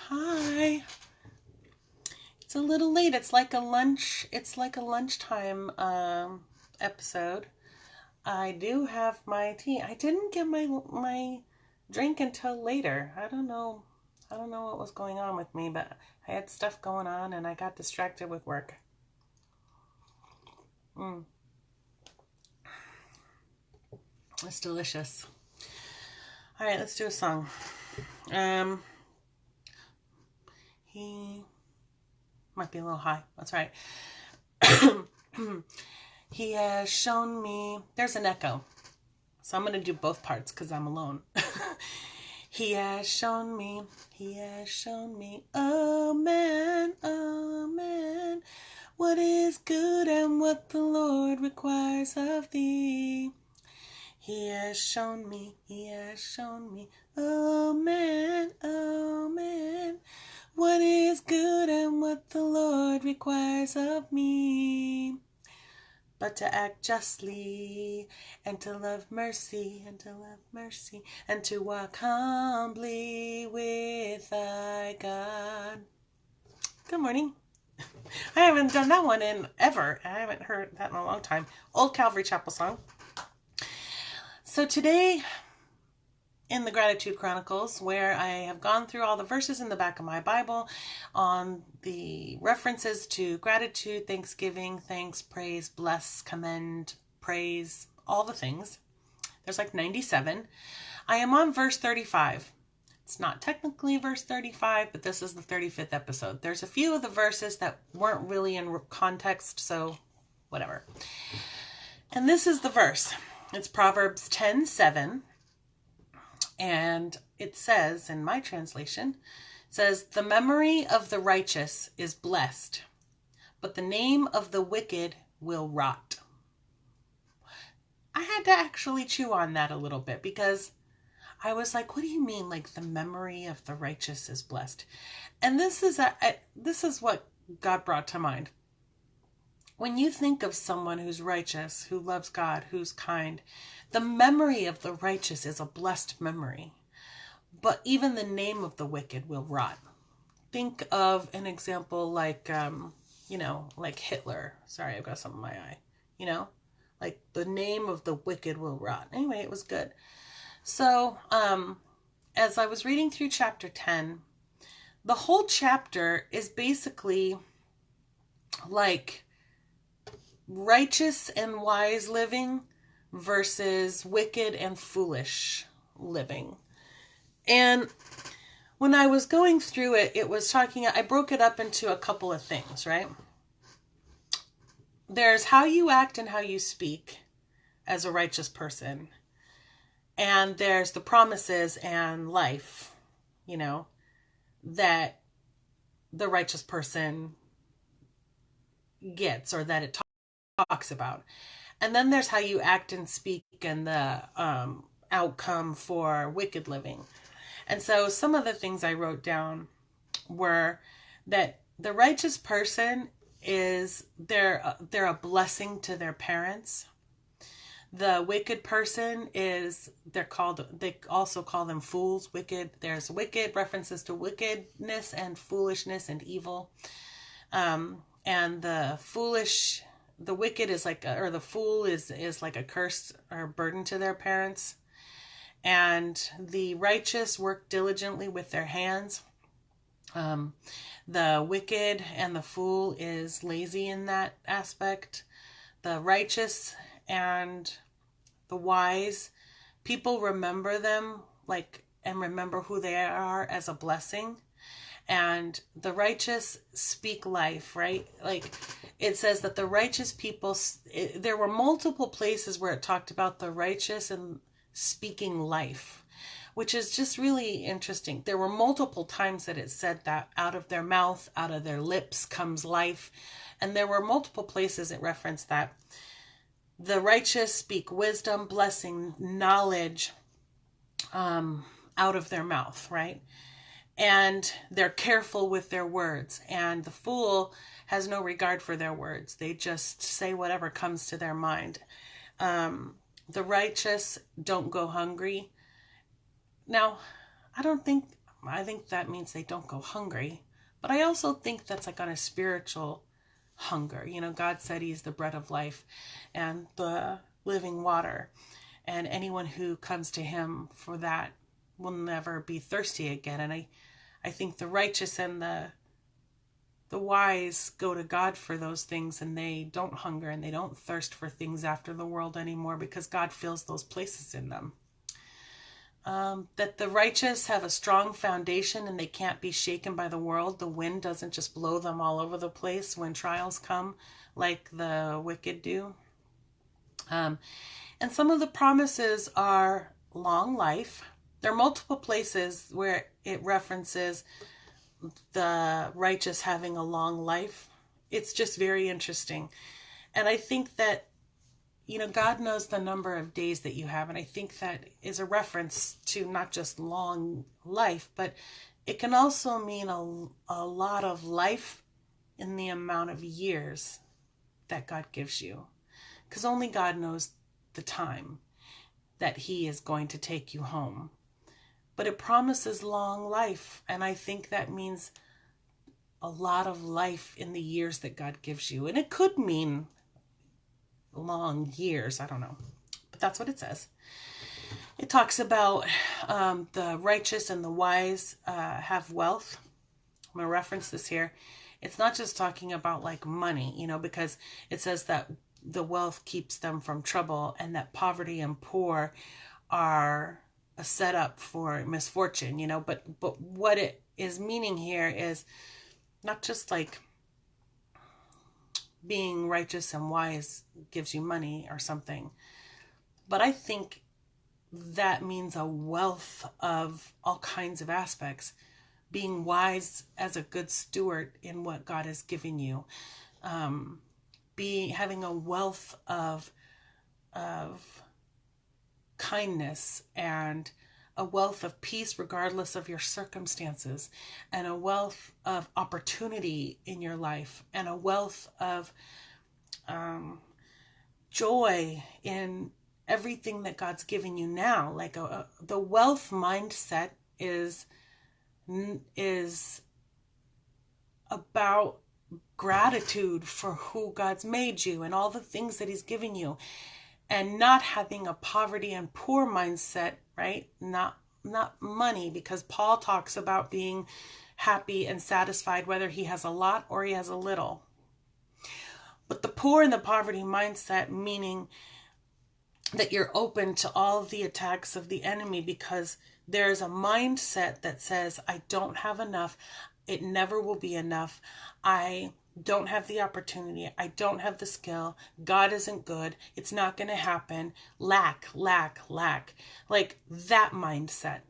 Hi. It's a little late. It's like a lunchtime episode. I do have my tea. I didn't get my drink until later. I don't know what was going on with me, but I had stuff going on and I got distracted with work. It's delicious. All right, let's do a song. He might be a little high. That's right. He has shown me. There's an echo. So I'm going to do both parts because I'm alone. He has shown me. Oh man, what is good and what the Lord requires of thee. He has shown me. Oh man, what is good and what the Lord requires of me. But to act justly, and to love mercy, and to walk humbly with thy God. Good morning. I haven't done that one in ever. I haven't heard that in a long time. Old Calvary Chapel song. So today, in the Gratitude Chronicles, where I have gone through all the verses in the back of my Bible on the references to gratitude, thanksgiving, thanks, praise, bless, commend, praise, all the things. There's like 97. I am on verse 35. It's not technically verse 35, but this is the 35th episode. There's a few of the verses that weren't really in context, so whatever. And this is the verse. It's Proverbs 10:7. And it says, in my translation, it says, the memory of the righteous is blessed, but the name of the wicked will rot. I had to actually chew on that a little bit because I was like, what do you mean, like the memory of the righteous is blessed? And this is what God brought to mind. When you think of someone who's righteous, who loves God, who's kind, the memory of the righteous is a blessed memory. But even the name of the wicked will rot. Think of an example like, like Hitler. Sorry, I've got something in my eye. Like the name of the wicked will rot. Anyway, it was good. So, as I was reading through chapter 10, the whole chapter is basically like righteous and wise living versus wicked and foolish living. And when I was going through it, it was I broke it up into a couple of things, right? There's how you act and how you speak as a righteous person. And there's the promises and life, that the righteous person gets or that it talks about. And then there's how you act and speak and the outcome for wicked living. And so some of the things I wrote down were that the righteous person they're a blessing to their parents. The wicked person they also call them fools, wicked. There's wicked references to wickedness and foolishness and evil. And the wicked is the fool is like a curse or a burden to their parents. And the righteous work diligently with their hands. The wicked and the fool is lazy in that aspect. The righteous and the wise, people remember them and remember who they are as a blessing. And the righteous speak life, right? Like it says that the righteous people, there were multiple places where it talked about the righteous and speaking life, which is just really interesting. There were multiple times that it said that out of their mouth, out of their lips comes life. And there were multiple places it referenced that the righteous speak wisdom, blessing, knowledge out of their mouth, right? And they're careful with their words. And the fool has no regard for their words. They just say whatever comes to their mind. The righteous don't go hungry. Now, I don't think I think that means they don't go hungry. But I also think that's like on a spiritual hunger. You know, God said he's the bread of life and the living water. And anyone who comes to him for that will never be thirsty again. And I think the righteous and the wise go to God for those things, and they don't hunger and they don't thirst for things after the world anymore because God fills those places in them. That the righteous have a strong foundation and they can't be shaken by the world. The wind doesn't just blow them all over the place when trials come like the wicked do. And some of the promises are long life. There are multiple places where it references the righteous having a long life. It's just very interesting. And I think that, you know, God knows the number of days that you have. And I think that is a reference to not just long life, but it can also mean a lot of life in the amount of years that God gives you. Because only God knows the time that he is going to take you home. But it promises long life. And I think that means a lot of life in the years that God gives you. And it could mean long years. I don't know. But that's what it says. It talks about the righteous and the wise have wealth. I'm going to reference this here. It's not just talking about like money, you know, because it says that the wealth keeps them from trouble and that poverty and poor are a setup for misfortune, you know, but what it is meaning here is not just like being righteous and wise gives you money or something, but I think that means a wealth of all kinds of aspects. Being wise as a good steward in what God has given you, having a wealth of kindness and a wealth of peace regardless of your circumstances, and a wealth of opportunity in your life, and a wealth of joy in everything that God's given you now. Like the wealth mindset is about gratitude for who God's made you and all the things that he's given you, and not having a poverty and poor mindset, right? Not money, because Paul talks about being happy and satisfied whether he has a lot or he has a little. But the poor and the poverty mindset, meaning that you're open to all of the attacks of the enemy, because there's a mindset that says, I don't have enough. It never will be enough. I don't have the opportunity. I don't have the skill. God isn't good. It's not going to happen. Lack. Like that mindset.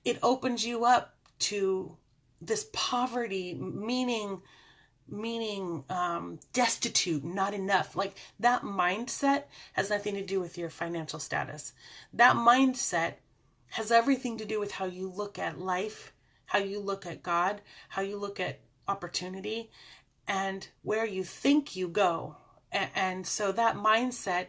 It opens you up to this poverty, meaning destitute, not enough. Like that mindset has nothing to do with your financial status. That mindset has everything to do with how you look at life, how you look at God, how you look at opportunity, and where you think you go. And so that mindset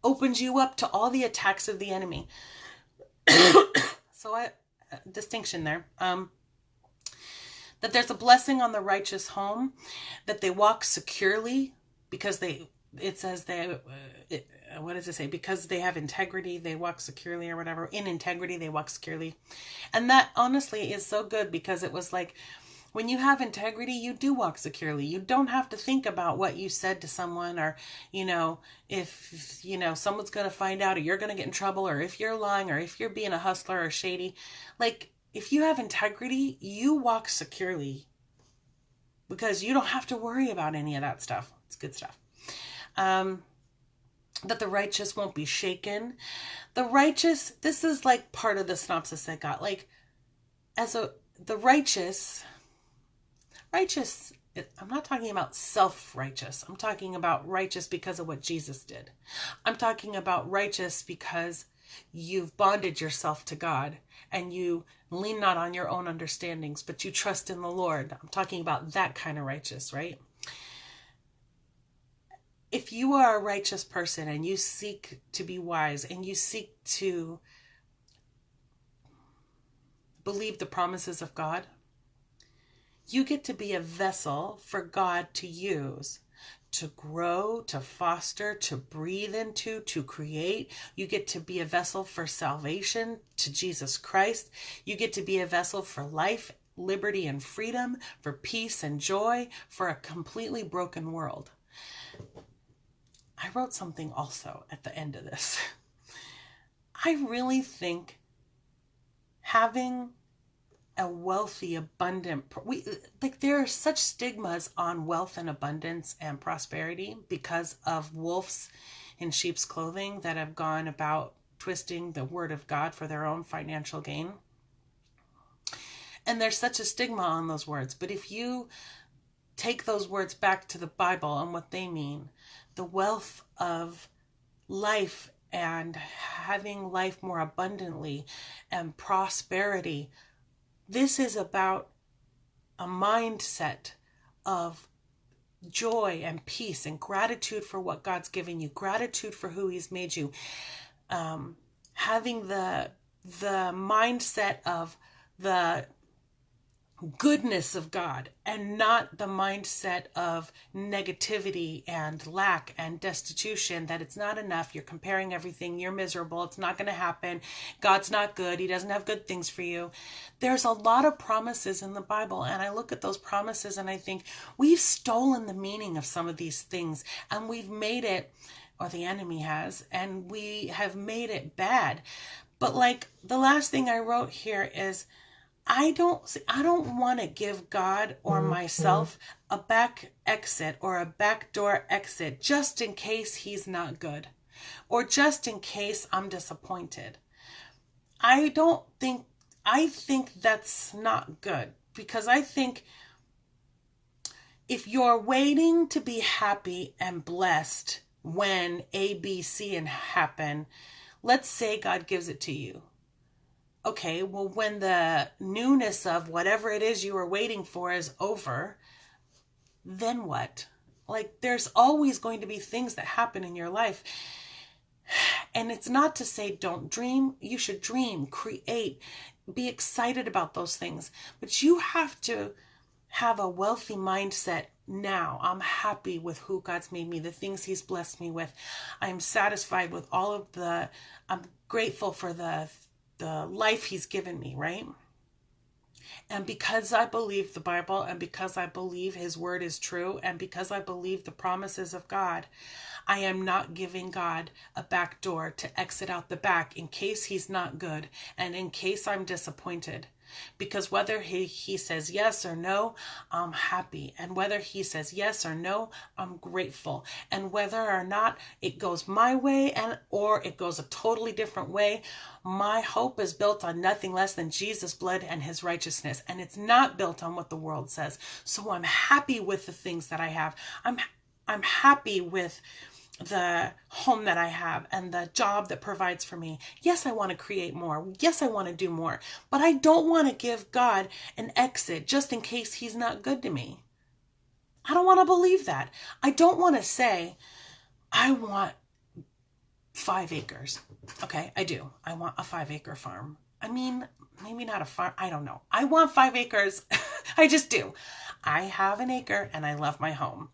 opens you up to all the attacks of the enemy. So distinction there. That there's a blessing on the righteous home, that they walk securely because what does it say? Because they have integrity, they walk securely, or whatever. In integrity, they walk securely. And that honestly is so good, because it was like, when you have integrity, you do walk securely. You don't have to think about what you said to someone, or, you know, if, you know, someone's going to find out, or you're going to get in trouble, or if you're lying, or if you're being a hustler or shady. Like, if you have integrity, you walk securely, because you don't have to worry about any of that stuff. It's good stuff. That the righteous won't be shaken. The righteous, this is like part of the synopsis I got. Like, the righteous, I'm not talking about self-righteous. I'm talking about righteous because of what Jesus did. I'm talking about righteous because you've bonded yourself to God and you lean not on your own understandings, but you trust in the Lord. I'm talking about that kind of righteous, right? If you are a righteous person and you seek to be wise and you seek to believe the promises of God, you get to be a vessel for God to use, to grow, to foster, to breathe into, to create. You get to be a vessel for salvation to Jesus Christ. You get to be a vessel for life, liberty, and freedom, for peace and joy, for a completely broken world. I wrote something also at the end of this. I really think having a wealthy, abundant, there are such stigmas on wealth and abundance and prosperity because of wolves in sheep's clothing that have gone about twisting the word of God for their own financial gain. And there's such a stigma on those words. But if you take those words back to the Bible and what they mean, the wealth of life and having life more abundantly and prosperity, this is about a mindset of joy and peace and gratitude for what God's given you, gratitude for who He's made you, having the mindset of the goodness of God and not the mindset of negativity and lack and destitution, that it's not enough, you're comparing everything, you're miserable, it's not going to happen, God's not good, He doesn't have good things for you. There's a lot of promises in the Bible, and I look at those promises and I think we've stolen the meaning of some of these things and we've made it, or the enemy has, and we have made it bad. But like the last thing I wrote here is, I don't want to give God or myself a back exit or a backdoor exit just in case He's not good or just in case I'm disappointed. I think that's not good, because I think if you're waiting to be happy and blessed when A, B, C and happen, let's say God gives it to you. Okay, well, when the newness of whatever it is you were waiting for is over, then what? Like, there's always going to be things that happen in your life. And it's not to say don't dream. You should dream, create, be excited about those things. But you have to have a wealthy mindset now. I'm happy with who God's made me, the things He's blessed me with. I'm satisfied with I'm grateful for the life He's given me, right? And because I believe the Bible, and because I believe His word is true, and because I believe the promises of God, I am not giving God a back door to exit out the back in case He's not good and in case I'm disappointed. Because whether he says yes or no, I'm happy. And whether He says yes or no, I'm grateful. And whether or not it goes my way or it goes a totally different way, my hope is built on nothing less than Jesus' blood and His righteousness. And it's not built on what the world says. So I'm happy with the things that I have. I'm happy with the home that I have and the job that provides for me. Yes, I want to create more. Yes, I want to do more. But I don't want to give God an exit just in case He's not good to me. I don't want to believe that. I don't want to say, I want 5 acres. Okay, I do. I want a 5-acre farm. I mean, maybe not a farm. I don't know. I want 5 acres. I just do. I have an acre and I love my home.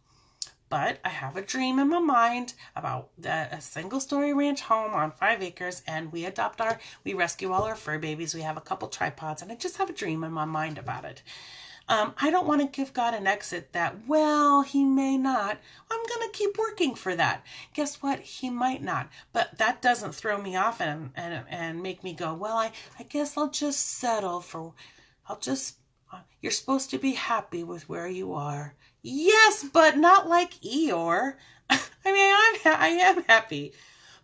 But I have a dream in my mind about a single-story ranch home on 5 acres, and we rescue all our fur babies. We have a couple tripods, and I just have a dream in my mind about it. I don't want to give God an exit that, well, He may not. I'm going to keep working for that. Guess what? He might not. But that doesn't throw me off and make me go, well, I guess I'll just settle for, you're supposed to be happy with where you are. Yes, but not like Eeyore. I mean, I am happy,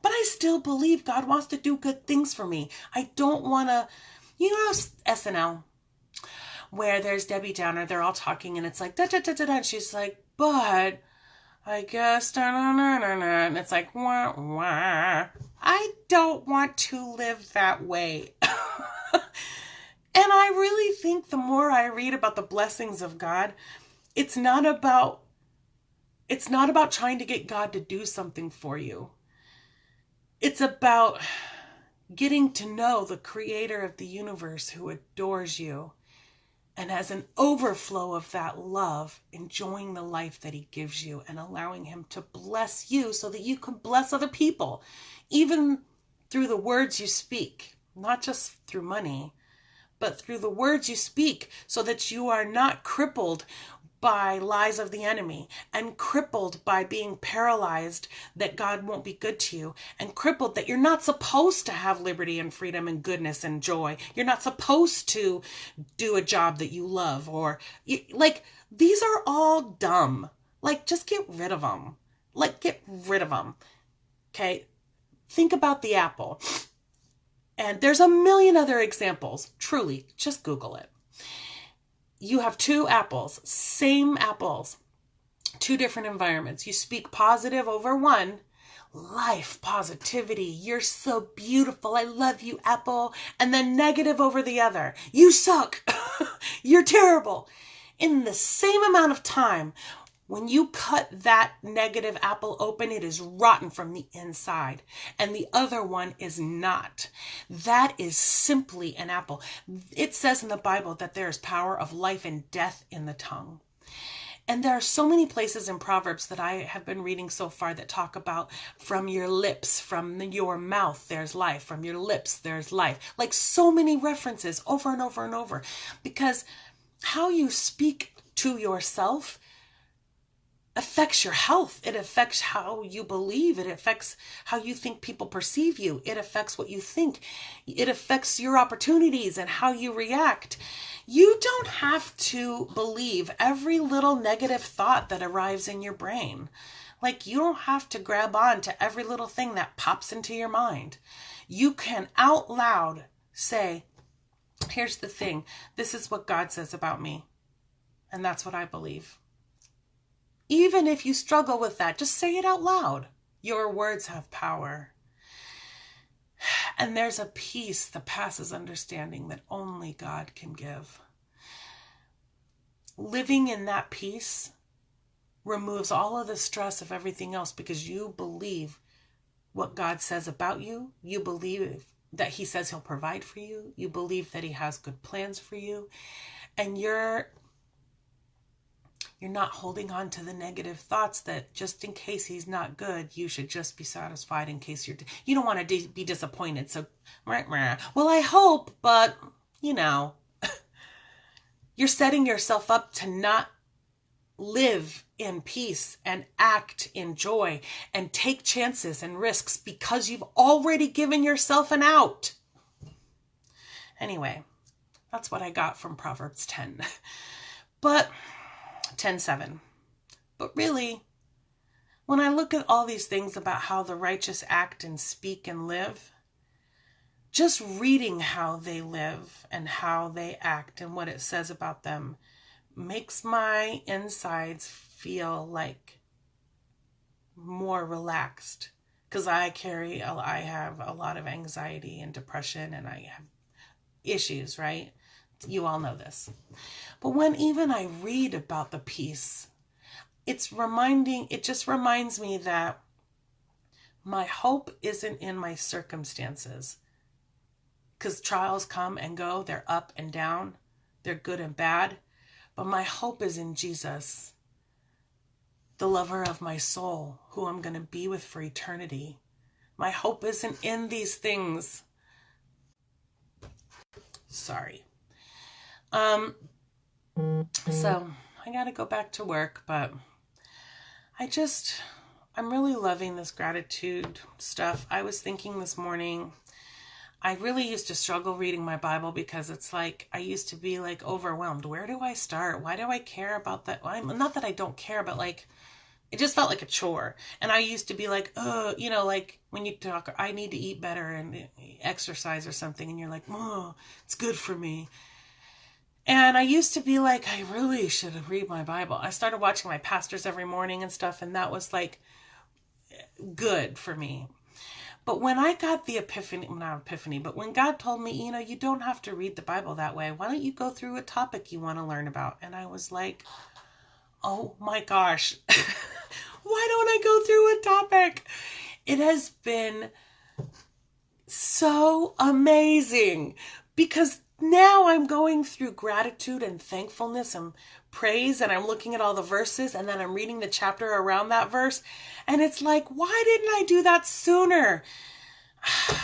but I still believe God wants to do good things for me. I don't want to, SNL, where there's Debbie Downer, they're all talking and it's like, da da da da da, and she's like, but I guess, da da da da da, and it's like, wah wah. I don't want to live that way. And I really think the more I read about the blessings of God, it's not about trying to get God to do something for you. It's about getting to know the creator of the universe who adores you and has an overflow of that love, enjoying the life that he gives you and allowing him to bless you so that you can bless other people, even through the words you speak, not just through money, but through the words you speak, so that you are not crippled by lies of the enemy and crippled by being paralyzed that God won't be good to you and crippled that you're not supposed to have liberty and freedom and goodness and joy. You're not supposed to do a job that you love or like, these are all dumb. Like, just get rid of them. Like, get rid of them. Okay. Think about the apple. And there's a million other examples. Truly, just Google it. You have two apples, same apples, two different environments. You speak positive over one, life, positivity, you're so beautiful, I love you, apple, and then negative over the other. You suck, you're terrible. In the same amount of time, when you cut that negative apple open, it is rotten from the inside, and the other one is not. That is simply an apple. It says in the Bible that there is power of life and death in the tongue. And there are so many places in Proverbs that I have been reading so far that talk about from your lips, from your mouth, there's life. From your lips, there's life. Like so many references over and over and over. Because how you speak to yourself affects your health. It affects how you believe. It affects how you think people perceive you. It affects what you think. It affects your opportunities and how you react. You don't have to believe every little negative thought that arrives in your brain. Like, you don't have to grab on to every little thing that pops into your mind. You can out loud say, here's the thing. This is what God says about me. And that's what I believe. Even if you struggle with that, just say it out loud. Your words have power. And there's a peace that passes understanding that only God can give. Living in that peace removes all of the stress of everything else because you believe what God says about you. You believe that he says he'll provide for you. You believe that he has good plans for you. And you're not holding on to the negative thoughts that just in case he's not good, you should just be satisfied in case you don't want to be disappointed. So, well, I hope, but you're setting yourself up to not live in peace and act in joy and take chances and risks because you've already given yourself an out. Anyway, that's what I got from Proverbs 10. But 10:7. But really, when I look at all these things about how the righteous act and speak and live, just reading how they live and how they act and what it says about them makes my insides feel like more relaxed. Because I have a lot of anxiety and depression and I have issues, right? You all know this. But when even I read about the peace, it just reminds me that my hope isn't in my circumstances. Because trials come and go, they're up and down, they're good and bad. But my hope is in Jesus, the lover of my soul, who I'm going to be with for eternity. My hope isn't in these things. Sorry. So I got to go back to work, but I'm really loving this gratitude stuff. I was thinking this morning, I really used to struggle reading my Bible because it's like, I used to be like overwhelmed. Where do I start? Why do I care about that? Not that I don't care, but like, it just felt like a chore. And I used to be like, like when you talk, I need to eat better and exercise or something. And you're like, oh, it's good for me. And I used to be like, I really should read my Bible. I started watching my pastors every morning and stuff. And that was like good for me. But when I got the but when God told me, you don't have to read the Bible that way. Why don't you go through a topic you want to learn about? And I was like, oh my gosh, why don't I go through a topic? It has been so amazing because now I'm going through gratitude and thankfulness and praise, and I'm looking at all the verses, and then I'm reading the chapter around that verse, and it's like, why didn't I do that sooner?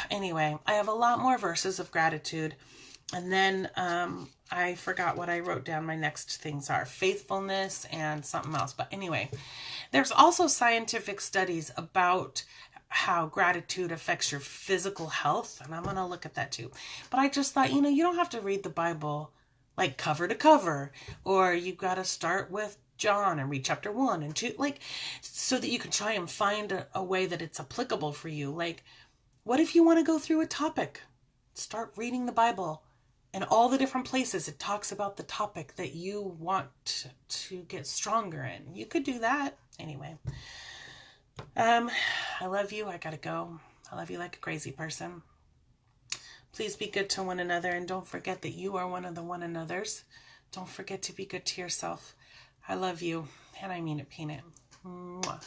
Anyway, I have a lot more verses of gratitude, and then I forgot what I wrote down. My next things are faithfulness and something else. But anyway, there's also scientific studies about how gratitude affects your physical health, and I'm going to look at that too. But I just thought, you don't have to read the Bible like cover to cover, or you got to start with John and read chapter 1 and 2, like, so that you can try and find a way that it's applicable for you. Like, what if you want to go through a topic? Start reading the Bible and all the different places it talks about the topic that you want to get stronger in. You could do that. Anyway, I love you. I gotta go. I love you like a crazy person. Please be good to one another, and don't forget that you are one of the one another's. Don't forget to be good to yourself. I love you, and I mean it, Peanut. Mwah.